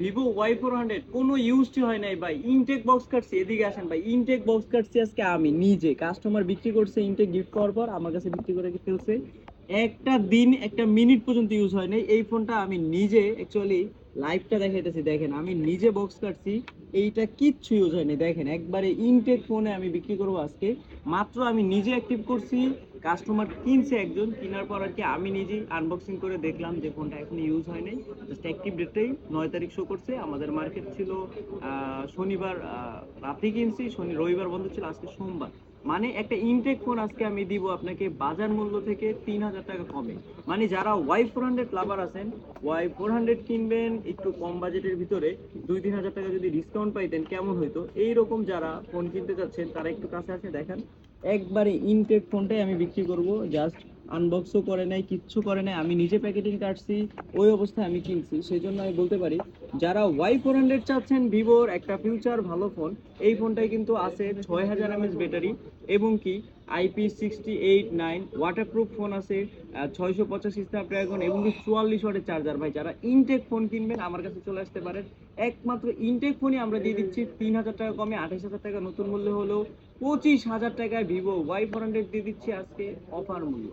Vivo Y400 কোনো ইউজটি হয় নাই ভাই। ইনটেক বক্স কাটছি, এদিকে আসেন ভাই। ইনটেক বক্স কাটছি আজকে আমি নিজে, কাস্টমার বিক্রি করছে ইনটেক গিফট পাওয়ার পর আমার কাছে বিক্রি করে ফেলছে। একটা দিন একটা মিনিট পর্যন্ত ইউজ হয় নাই এই ফোনটা। আমি নিজে অ্যাকচুয়ালি লাইভটা দেখাইতেছি, দেখেন আমি নিজে বক্স কাটছি। এইটা কিচ্ছু ইউজ হয়নি, দেখেন একবারে ইনটেক ফোনে আমি বিক্রি করবো আজকে। মাত্র আমি নিজে অ্যাক্টিভ করছি, কাস্টমার কিনছে একজন, কেনার পর আর কি আমি নিজেই আনবক্সিং করে দেখলাম যে ফোনটা এখন ইউজ হয় নাই। জাস্ট অ্যাক্টিভ ডেটটাই 9 তারিখ শো করছে। আমাদের মার্কেট ছিল শনিবার রাতে কিনছি, রবিবার বন্ধ ছিল, আজকে সোমবার। মানে একটা ইনটেক ফোন আজকে আমি দিব আপনাকে বাজার মূল্য থেকে 3,000 টাকা কমে। মানে যারা Y400 লাভার আছেন, Y400 কিনবেন একটু কম বাজেটের ভিতরে, 2-3 হাজার টাকা যদি ডিসকাউন্ট পাইতেন কেমন হইতো। এইরকম যারা ফোন কিনতে চাচ্ছেন তারা একটু কাছে আসে দেখেন। একবারে ইনটেক ফোনটাই আমি বিক্রি করব। জাস্ট আনবক্সও করে নাই, কিচ্ছু করে নাই, আমি নিজে প্যাকেটিং কাটছি, ওই অবস্থায় আমি কিনছি। সেই জন্য আমি বলতে পারি যারা Y400 চাচ্ছেন ভিভোর একটা ফিউচার ভালো ফোন, এই ফোনটাই কিন্তু আছে 6000 mAh ব্যাটারি এবং কি IP68 9 ওয়াটারপ্রুফ ফোন আছে, 685 স্ন্যাপড্রাগন এবং কি 44 ওয়াটের চার্জার। ভাই যারা ইনটেক ফোন কিনবেন আমার কাছে চলে আসতে পারেন। একমাত্র ইনটেক ফোনই আমরা দিয়ে দিচ্ছি 3,000 টাকা কমে, 28,000 টাকা নতুন মূল্য হলেও 25,000 টাকায় ভিভো Y400 দিয়ে দিচ্ছি আজকে অফার মূল্য।